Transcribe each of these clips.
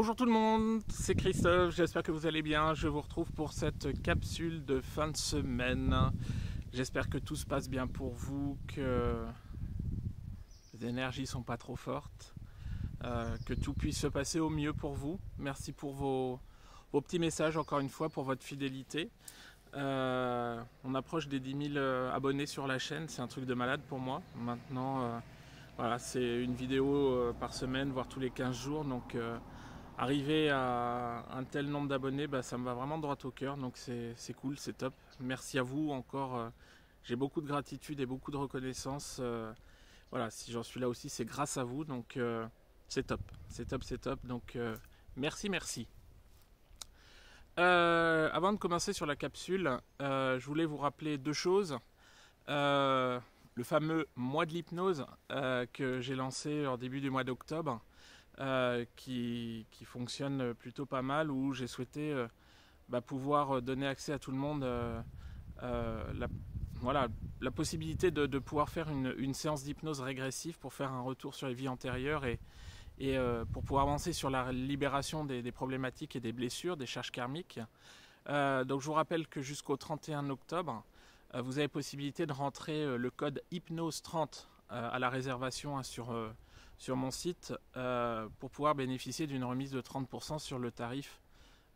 Bonjour tout le monde, c'est Christophe, j'espère que vous allez bien. Je vous retrouve pour cette capsule de fin de semaine. J'espère que tout se passe bien pour vous, que les énergies sont pas trop fortes, que tout puisse se passer au mieux pour vous. Merci pour vos petits messages encore une fois, pour votre fidélité. On approche des 10 000 abonnés sur la chaîne, c'est un truc de malade pour moi. Maintenant, voilà, c'est une vidéo par semaine, voire tous les 15 jours, donc arriver à un tel nombre d'abonnés, ça me va vraiment droit au cœur, donc c'est cool, c'est top. Merci à vous encore, j'ai beaucoup de gratitude et beaucoup de reconnaissance. Voilà, si j'en suis là aussi, c'est grâce à vous, donc c'est top, c'est top, c'est top, donc merci, merci. Avant de commencer sur la capsule, je voulais vous rappeler deux choses. Le fameux mois de l'hypnose que j'ai lancé au début du mois d'octobre, qui fonctionne plutôt pas mal, où j'ai souhaité pouvoir donner accès à tout le monde, la possibilité de pouvoir faire une séance d'hypnose régressive pour faire un retour sur les vies antérieures et pour pouvoir avancer sur la libération des problématiques et des blessures, des charges karmiques. Donc je vous rappelle que jusqu'au 31 octobre, vous avez possibilité de rentrer le code hypnose 30 à la réservation sur mon site pour pouvoir bénéficier d'une remise de 30% sur le tarif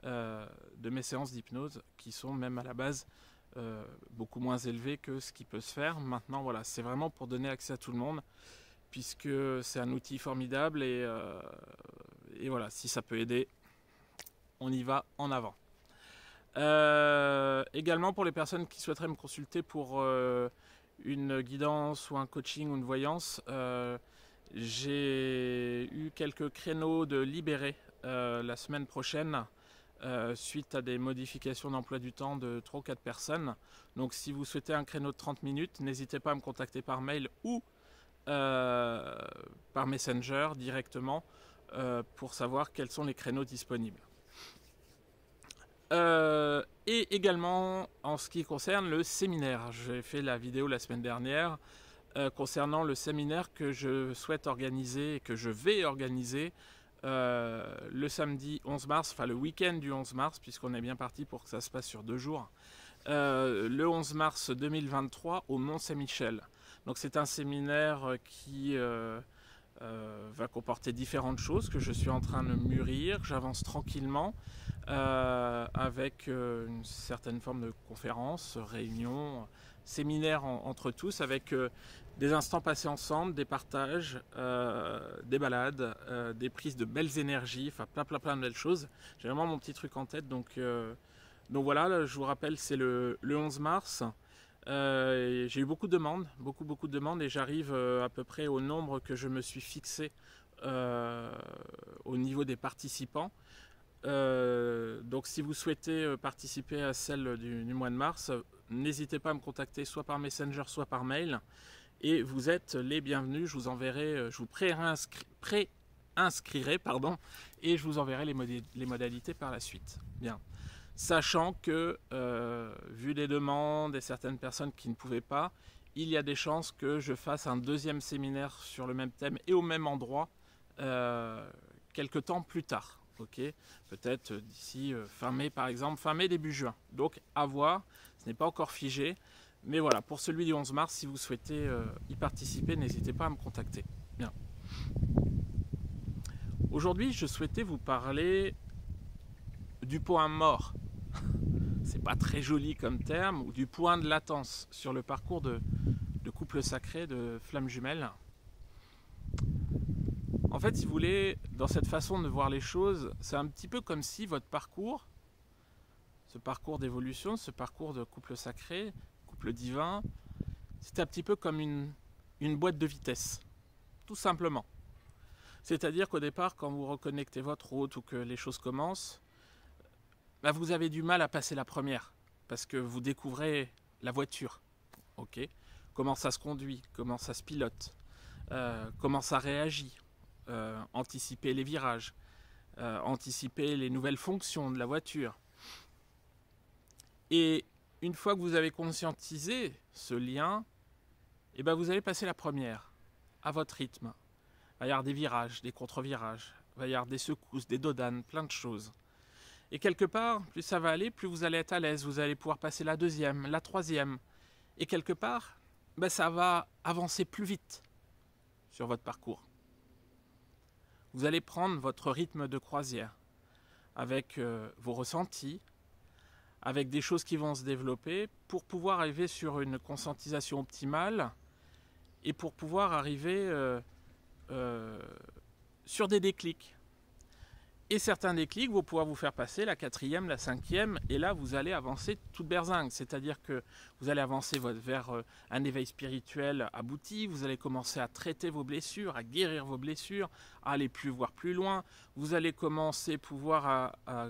de mes séances d'hypnose, qui sont même à la base beaucoup moins élevées que ce qui peut se faire. Maintenant, voilà, c'est vraiment pour donner accès à tout le monde, puisque c'est un outil formidable et voilà, si ça peut aider, on y va en avant. Également pour les personnes qui souhaiteraient me consulter pour une guidance ou un coaching ou une voyance, j'ai eu quelques créneaux de libérés la semaine prochaine suite à des modifications d'emploi du temps de 3 ou 4 personnes. Donc si vous souhaitez un créneau de 30 minutes, n'hésitez pas à me contacter par mail ou par Messenger directement pour savoir quels sont les créneaux disponibles. Et également en ce qui concerne le séminaire, j'ai fait la vidéo la semaine dernière concernant le séminaire que je souhaite organiser et que je vais organiser le samedi 11 mars, enfin le week-end du 11 mars, puisqu'on est bien parti pour que ça se passe sur 2 jours, le 11 mars 2023 au Mont-Saint-Michel. Donc c'est un séminaire qui va comporter différentes choses que je suis en train de mûrir. J'avance tranquillement avec une certaine forme de conférence, réunion, séminaire entre tous, avec des instants passés ensemble, des partages, des balades, des prises de belles énergies, enfin plein de belles choses. J'ai vraiment mon petit truc en tête, donc voilà, là, je vous rappelle, c'est le 11 mars. J'ai eu beaucoup de demandes, beaucoup de demandes, et j'arrive à peu près au nombre que je me suis fixé au niveau des participants. Donc si vous souhaitez participer à celle du mois de mars, n'hésitez pas à me contacter soit par Messenger, soit par mail, et vous êtes les bienvenus. Je vous enverrai, je vous pré-inscrirai, et je vous enverrai les modalités par la suite. Bien. Sachant que, vu les demandes et certaines personnes qui ne pouvaient pas, il y a des chances que je fasse un deuxième séminaire sur le même thème et au même endroit quelques temps plus tard. Okay, peut-être d'ici fin mai par exemple, fin mai début juin. Donc à voir, ce n'est pas encore figé. Mais voilà, pour celui du 11 mars, si vous souhaitez y participer, n'hésitez pas à me contacter. Bien. Aujourd'hui, je souhaitais vous parler du point mort. C'est pas très joli comme terme, ou du point de latence sur le parcours de couple sacré, de flammes jumelles. En fait, si vous voulez, dans cette façon de voir les choses, c'est un petit peu comme si votre parcours, ce parcours d'évolution, ce parcours de couple sacré, couple divin, c'était un petit peu comme une boîte de vitesse, tout simplement. C'est-à-dire qu'au départ, quand vous reconnectez votre route ou que les choses commencent, vous avez du mal à passer la première, parce que vous découvrez la voiture. Okay, comment ça se conduit, comment ça se pilote, comment ça réagit. Anticiper les virages, anticiper les nouvelles fonctions de la voiture. Et une fois que vous avez conscientisé ce lien, vous allez passer la première, à votre rythme. Il va y avoir des virages, des contre-virages, il il va y avoir des secousses, des dodanes, plein de choses. Et quelque part, plus ça va aller, plus vous allez être à l'aise, vous allez pouvoir passer la deuxième, la troisième. Et quelque part, ça va avancer plus vite sur votre parcours. Vous allez prendre votre rythme de croisière avec vos ressentis, avec des choses qui vont se développer pour pouvoir arriver sur une conscientisation optimale et pour pouvoir arriver sur des déclics. Et certains déclics vont pouvoir vous faire passer la quatrième, la cinquième, et là vous allez avancer toute berzingue. C'est-à-dire que vous allez avancer vers un éveil spirituel abouti, vous allez commencer à traiter vos blessures, à guérir vos blessures, à aller voir plus loin. Vous allez commencer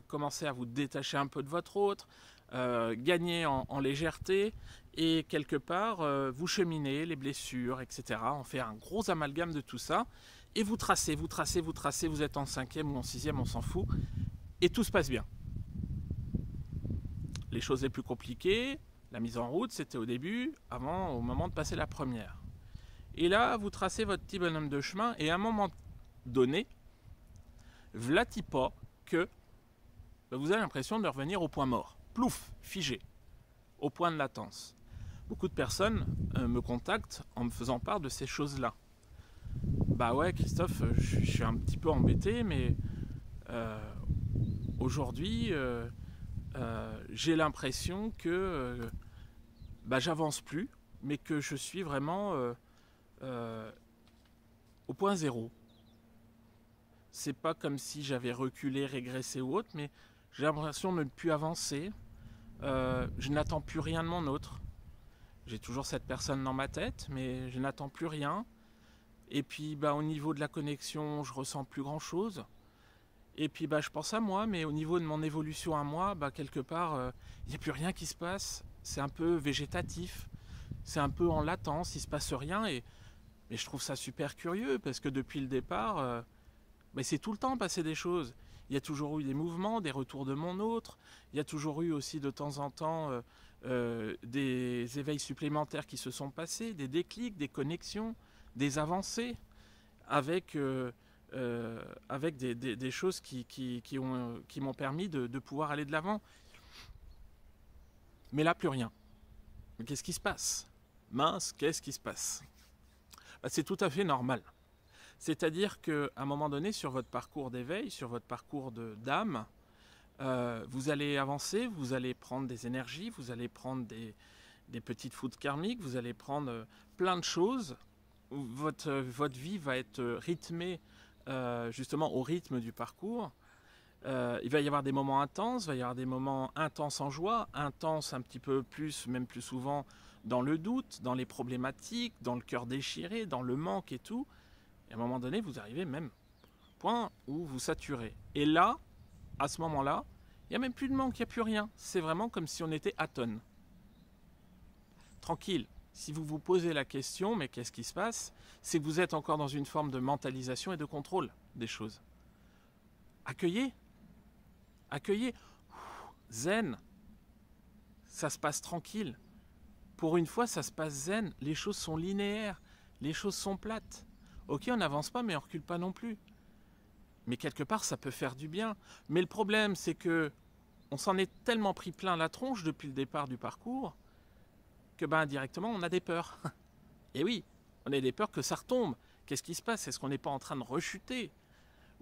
commencer à vous détacher un peu de votre autre, gagner en légèreté, et quelque part vous cheminez les blessures, etc. On fait un gros amalgame de tout ça. Et vous tracez, vous êtes en cinquième ou en sixième, on s'en fout, et tout se passe bien. Les choses les plus compliquées, la mise en route, c'était au début, au moment de passer la première. Et là, vous tracez votre petit bonhomme de chemin, et à un moment donné, vlati pas que vous avez l'impression de revenir au point mort. Plouf, figé, au point de latence. Beaucoup de personnes me contactent en me faisant part de ces choses-là. Bah ouais, Christophe, je suis un petit peu embêté, mais aujourd'hui, j'ai l'impression que j'avance plus, mais que je suis vraiment au point zéro. C'est pas comme si j'avais reculé, régressé ou autre, mais j'ai l'impression de ne plus avancer. Je n'attends plus rien de mon autre. J'ai toujours cette personne dans ma tête, mais je n'attends plus rien. Et puis au niveau de la connexion, je ressens plus grand chose. Et puis je pense à moi, mais au niveau de mon évolution à moi, quelque part, il n'y a plus rien qui se passe. C'est un peu végétatif, c'est un peu en latence, il ne se passe rien. Et je trouve ça super curieux, parce que depuis le départ, c'est tout le temps passé des choses. Il y a toujours eu des mouvements, des retours de mon autre. Il y a toujours eu aussi de temps en temps des éveils supplémentaires qui se sont passés, des déclics, des connexions, des avancées avec des choses qui m'ont permis de pouvoir aller de l'avant. Mais là, plus rien. Mais qu'est-ce qui se passe ? Mince, qu'est-ce qui se passe ? C'est tout à fait normal. C'est-à-dire qu'à un moment donné, sur votre parcours d'éveil, sur votre parcours d'âme, vous allez avancer, vous allez prendre des énergies, vous allez prendre des petites foudres karmiques, vous allez prendre plein de choses. Votre vie va être rythmée justement au rythme du parcours. Il va y avoir des moments intenses, il va y avoir des moments intenses en joie, intenses un petit peu plus, même plus souvent, dans le doute, dans les problématiques, dans le cœur déchiré, dans le manque et tout. Et à un moment donné, vous arrivez même au point où vous saturez. Et là, à ce moment-là, il n'y a même plus de manque, il n'y a plus rien. C'est vraiment comme si on était atone. Tranquille. Si vous vous posez la question, mais qu'est-ce qui se passe ? C'est que vous êtes encore dans une forme de mentalisation et de contrôle des choses. Accueillez. Accueillez. Zen. Ça se passe tranquille. Pour une fois, ça se passe zen. Les choses sont linéaires. Les choses sont plates. Ok, on n'avance pas, mais on ne recule pas non plus. Mais quelque part, ça peut faire du bien. Mais le problème, c'est que on s'en est tellement pris plein la tronche depuis le départ du parcours que indirectement, on a des peurs. Et oui, on a des peurs que ça retombe. Qu'est-ce qui se passe ? Est-ce qu'on n'est pas en train de rechuter ?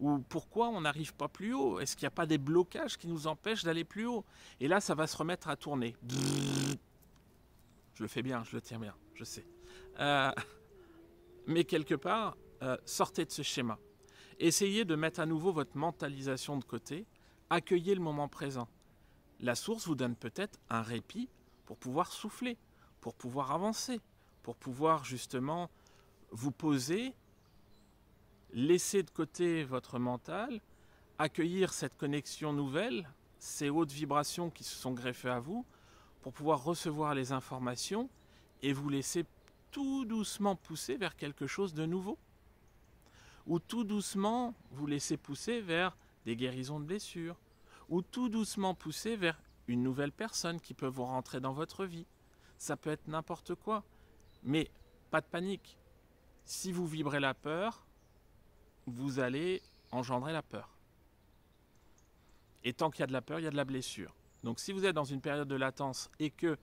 Ou pourquoi on n'arrive pas plus haut ? Est-ce qu'il n'y a pas des blocages qui nous empêchent d'aller plus haut ? Et là, ça va se remettre à tourner. Je le fais bien, je le tiens bien, je sais. Mais quelque part, sortez de ce schéma. Essayez de mettre à nouveau votre mentalisation de côté. Accueillez le moment présent. La source vous donne peut-être un répit pour pouvoir souffler, pour pouvoir avancer, pour pouvoir justement vous poser, laisser de côté votre mental, accueillir cette connexion nouvelle, ces hautes vibrations qui se sont greffées à vous, pour pouvoir recevoir les informations et vous laisser tout doucement pousser vers quelque chose de nouveau. Ou tout doucement vous laisser pousser vers des guérisons de blessures, ou tout doucement pousser vers une nouvelle personne qui peut vous rentrer dans votre vie. Ça peut être n'importe quoi, mais pas de panique. Si vous vibrez la peur, vous allez engendrer la peur. Et tant qu'il y a de la peur, il y a de la blessure. Donc si vous êtes dans une période de latence et que,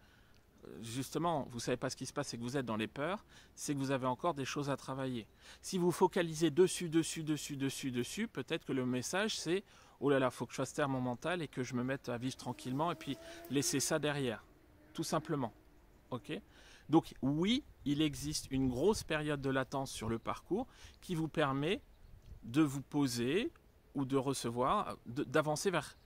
justement, vous ne savez pas ce qui se passe et que vous êtes dans les peurs, c'est que vous avez encore des choses à travailler. Si vous focalisez dessus, peut-être que le message c'est « Oh là là, il faut que je fasse taire mon mental et que je me mette à vivre tranquillement et puis laisser ça derrière. » Tout simplement. Ok ? Donc oui, il existe une grosse période de latence sur le parcours qui vous permet de vous poser ou de recevoir, d'avancer vers...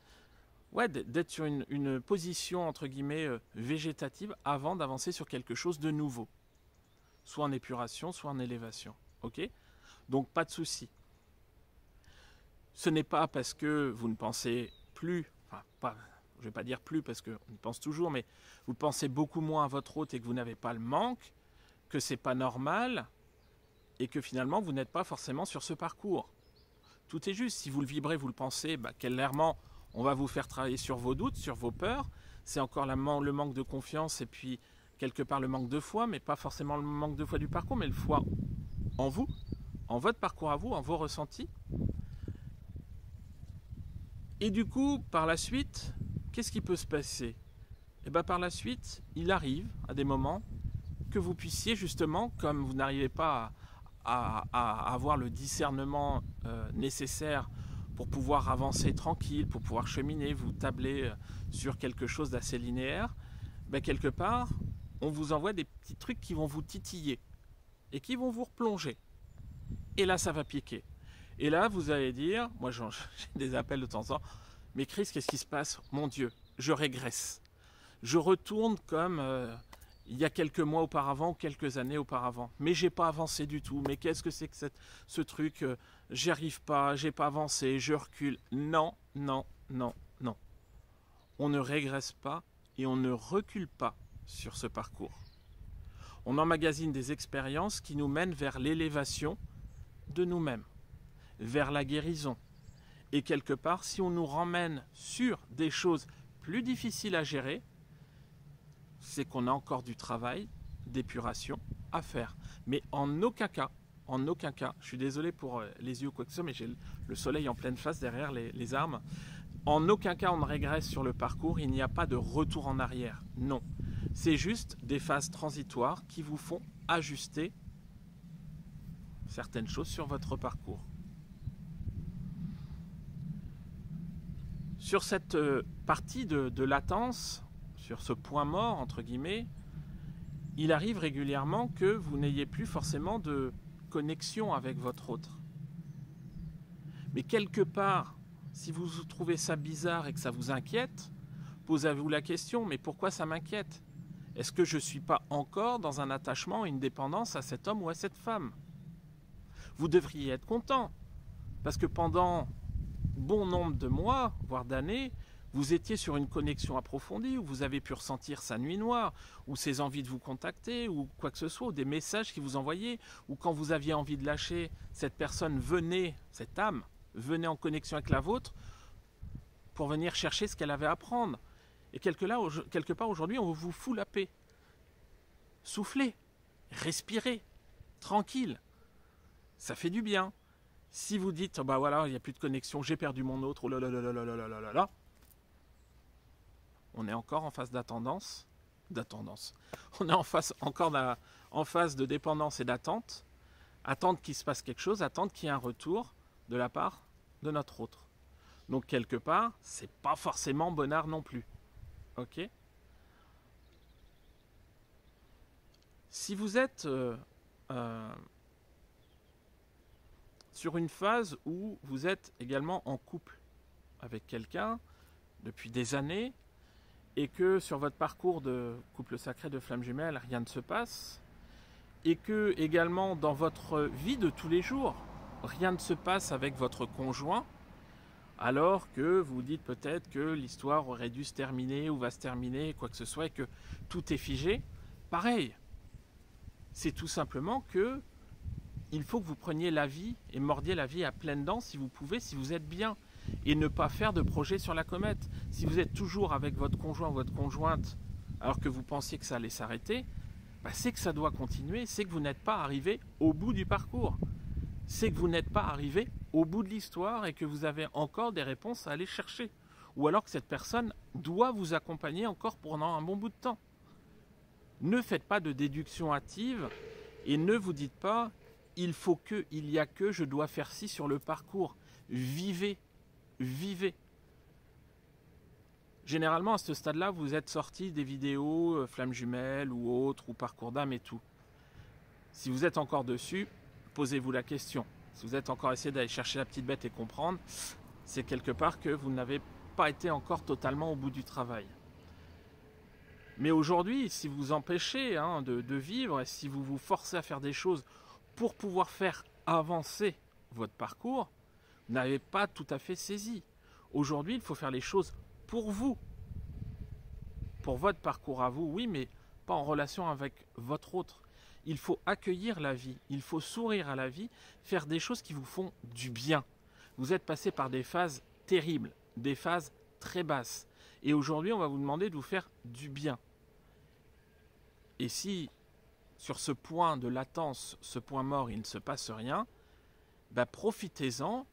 Ouais, d'être sur une position, entre guillemets, végétative avant d'avancer sur quelque chose de nouveau. Soit en épuration, soit en élévation. Ok ? Donc pas de souci. Ce n'est pas parce que vous ne pensez plus, enfin pas, je ne vais pas dire plus parce qu'on y pense toujours, mais vous pensez beaucoup moins à votre hôte et que vous n'avez pas le manque, que c'est pas normal et que finalement vous n'êtes pas forcément sur ce parcours. Tout est juste. Si vous le vibrez, vous le pensez, clairement, on va vous faire travailler sur vos doutes, sur vos peurs. C'est encore le manque de confiance et puis quelque part le manque de foi, mais pas forcément le manque de foi du parcours, mais le foi en vous, en votre parcours à vous, en vos ressentis. Et du coup, par la suite, qu'est-ce qui peut se passer ? Et par la suite, il arrive à des moments que vous puissiez justement, comme vous n'arrivez pas à avoir le discernement nécessaire pour pouvoir avancer tranquille, pour pouvoir cheminer, vous tabler sur quelque chose d'assez linéaire, quelque part, on vous envoie des petits trucs qui vont vous titiller et qui vont vous replonger. Et là, ça va piquer. Et là, vous allez dire, moi j'ai des appels de temps en temps, mais Chris, qu'est-ce qui se passe ? Mon Dieu, je régresse. Je retourne comme il y a quelques mois auparavant ou quelques années auparavant. Mais j'ai pas avancé du tout. Mais qu'est-ce que c'est que ce truc ? J'y arrive pas, j'ai pas avancé, je recule. Non, non, non, non. On ne régresse pas et on ne recule pas sur ce parcours. On emmagasine des expériences qui nous mènent vers l'élévation de nous-mêmes, vers la guérison. Et quelque part, si on nous ramène sur des choses plus difficiles à gérer, c'est qu'on a encore du travail d'épuration à faire. Mais en aucun cas, je suis désolé pour les yeux ou quoi que ce soit, mais j'ai le soleil en pleine face derrière les arbres. En aucun cas on ne régresse sur le parcours, il n'y a pas de retour en arrière. Non, c'est juste des phases transitoires qui vous font ajuster certaines choses sur votre parcours. Sur cette partie de latence, sur ce point mort, entre guillemets, il arrive régulièrement que vous n'ayez plus forcément de connexion avec votre autre. Mais quelque part, si vous trouvez ça bizarre et que ça vous inquiète, posez-vous la question, mais pourquoi ça m'inquiète ? Est-ce que je ne suis pas encore dans un attachement, une dépendance à cet homme ou à cette femme ? Vous devriez être content, parce que pendant bon nombre de mois, voire d'années, vous étiez sur une connexion approfondie, où vous avez pu ressentir sa nuit noire, ou ses envies de vous contacter, ou quoi que ce soit, ou des messages qu'il vous envoyait, ou quand vous aviez envie de lâcher, cette personne venait, cette âme, venait en connexion avec la vôtre, pour venir chercher ce qu'elle avait à prendre. Et quelque part aujourd'hui, on vous fout la paix. Soufflez, respirez, tranquille. Ça fait du bien. Si vous dites, voilà, il n'y a plus de connexion, j'ai perdu mon autre, oh là là là là là là là là, on est encore en phase d'attendance. On est en phase de dépendance et d'attente. Attendre qu'il se passe quelque chose, attendre qu'il y ait un retour de la part de notre autre. Donc quelque part, c'est pas forcément bonnard non plus. Ok ? Si vous êtes sur une phase où vous êtes également en couple avec quelqu'un depuis des années et que sur votre parcours de couple sacré de flamme jumelle, rien ne se passe et que également dans votre vie de tous les jours, rien ne se passe avec votre conjoint, alors que vous dites peut-être que l'histoire aurait dû se terminer ou va se terminer, quoi que ce soit, et que tout est figé, pareil. C'est tout simplement que il faut que vous preniez la vie et mordiez la vie à pleines dents si vous pouvez, si vous êtes bien. Et ne pas faire de projet sur la comète. Si vous êtes toujours avec votre conjoint ou votre conjointe alors que vous pensiez que ça allait s'arrêter, c'est que ça doit continuer, c'est que vous n'êtes pas arrivé au bout du parcours. C'est que vous n'êtes pas arrivé au bout de l'histoire et que vous avez encore des réponses à aller chercher. Ou alors que cette personne doit vous accompagner encore pendant un bon bout de temps. Ne faites pas de déduction hâtive et ne vous dites pas il faut que, il y a que, je dois faire ci sur le parcours. Vivez, vivez. Généralement, à ce stade-là, vous êtes sorti des vidéos Flammes Jumelles ou autres, ou Parcours d'âme et tout. Si vous êtes encore dessus, posez-vous la question. Si vous êtes encore essayé d'aller chercher la petite bête et comprendre, c'est quelque part que vous n'avez pas été encore totalement au bout du travail. Mais aujourd'hui, si vous empêchez de vivre, et si vous vous forcez à faire des choses pour pouvoir faire avancer votre parcours, vous n'avez pas tout à fait saisi. Aujourd'hui, il faut faire les choses pour vous. Pour votre parcours à vous, oui, mais pas en relation avec votre autre. Il faut accueillir la vie, il faut sourire à la vie, faire des choses qui vous font du bien. Vous êtes passé par des phases terribles, des phases très basses. Et aujourd'hui, on va vous demander de vous faire du bien. Et si, sur ce point de latence, ce point mort, il ne se passe rien, profitez-en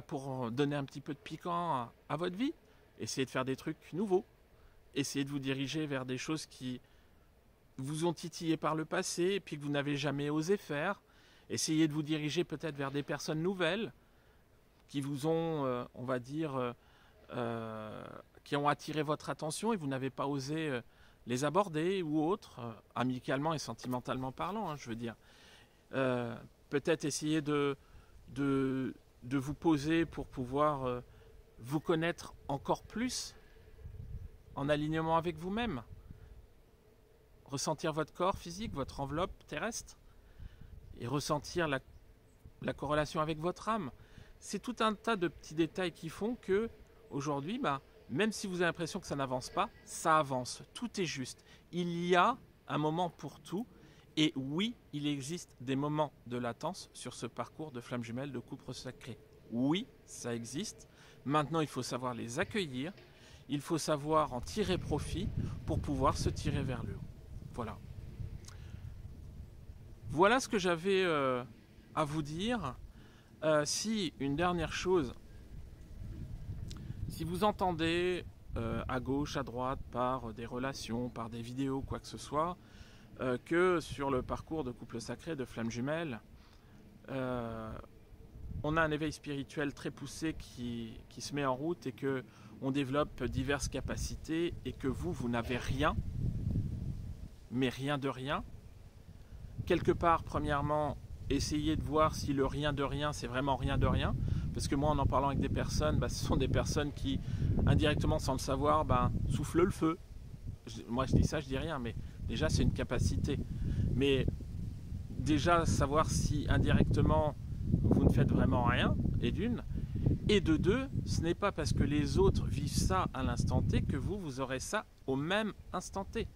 pour donner un petit peu de piquant à votre vie. Essayez de faire des trucs nouveaux. Essayez de vous diriger vers des choses qui vous ont titillé par le passé et puis que vous n'avez jamais osé faire. Essayez de vous diriger peut-être vers des personnes nouvelles qui vous ont, on va dire, qui ont attiré votre attention et vous n'avez pas osé les aborder ou autres, amicalement et sentimentalement parlant, je veux dire. Peut-être essayer de vous poser pour pouvoir vous connaître encore plus en alignement avec vous-même. Ressentir votre corps physique, votre enveloppe terrestre et ressentir la corrélation avec votre âme. C'est tout un tas de petits détails qui font que aujourd'hui, même si vous avez l'impression que ça n'avance pas, ça avance. Tout est juste. Il y a un moment pour tout. Et oui, il existe des moments de latence sur ce parcours de flammes jumelles, de couple sacré. Oui, ça existe. Maintenant, il faut savoir les accueillir. Il faut savoir en tirer profit pour pouvoir se tirer vers le haut. Voilà. Voilà ce que j'avais à vous dire. Si, une dernière chose, si vous entendez à gauche, à droite, par des relations, par des vidéos, quoi que ce soit, que sur le parcours de couple sacré de flammes jumelles, on a un éveil spirituel très poussé qui se met en route et que on développe diverses capacités et que vous n'avez rien, mais rien de rien. Quelque part, premièrement, essayez de voir si le rien de rien, c'est vraiment rien de rien. Parce que moi, en parlant avec des personnes, ce sont des personnes qui, indirectement, sans le savoir, soufflent le feu. Moi, je dis ça, je dis rien, mais déjà, c'est une capacité. Mais déjà, savoir si, indirectement, vous ne faites vraiment rien, et d'une. Et de deux, ce n'est pas parce que les autres vivent ça à l'instant T que vous aurez ça au même instant T.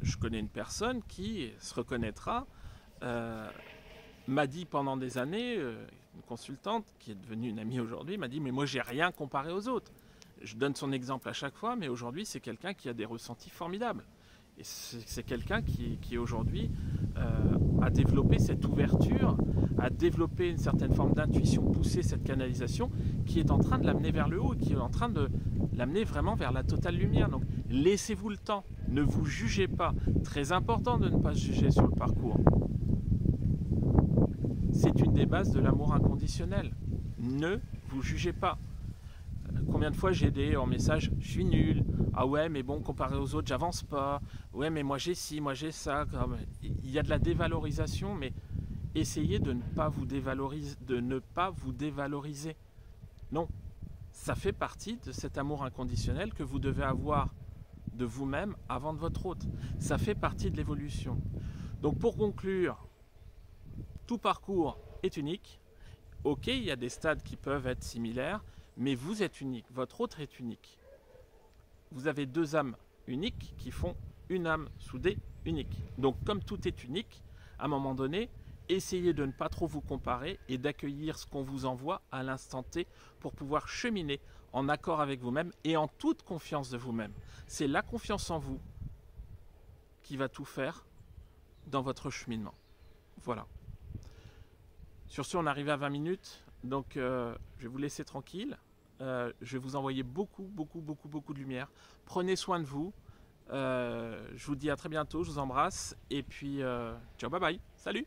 Je connais une personne qui se reconnaîtra, m'a dit pendant des années, une consultante qui est devenue une amie aujourd'hui, m'a dit « mais moi j'ai rien comparé aux autres ». Je donne son exemple à chaque fois, mais aujourd'hui c'est quelqu'un qui a des ressentis formidables. Et c'est quelqu'un qui aujourd'hui a développé cette ouverture, a développé une certaine forme d'intuition poussée, cette canalisation, qui est en train de l'amener vers le haut, qui est en train de l'amener vraiment vers la totale lumière. Donc laissez-vous le temps, ne vous jugez pas. Très important de ne pas se juger sur le parcours. C'est une des bases de l'amour inconditionnel. Ne vous jugez pas. Combien de fois j'ai des en message, je suis nul, ah ouais mais bon comparé aux autres j'avance pas, ouais mais moi j'ai ci, moi j'ai ça, il y a de la dévalorisation, mais essayez de ne pas vous dévaloriser, non, ça fait partie de cet amour inconditionnel que vous devez avoir de vous-même avant de votre autre, ça fait partie de l'évolution. Donc pour conclure, tout parcours est unique, ok il y a des stades qui peuvent être similaires, mais vous êtes unique, votre autre est unique. Vous avez deux âmes uniques qui font une âme soudée unique. Donc comme tout est unique, à un moment donné, essayez de ne pas trop vous comparer et d'accueillir ce qu'on vous envoie à l'instant T pour pouvoir cheminer en accord avec vous-même et en toute confiance de vous-même. C'est la confiance en vous qui va tout faire dans votre cheminement. Voilà. Sur ce, on arrive à 20 minutes. Donc je vais vous laisser tranquille. Je vais vous envoyer beaucoup de lumière. Prenez soin de vous. Je vous dis à très bientôt, je vous embrasse. Et puis, ciao, bye bye. Salut!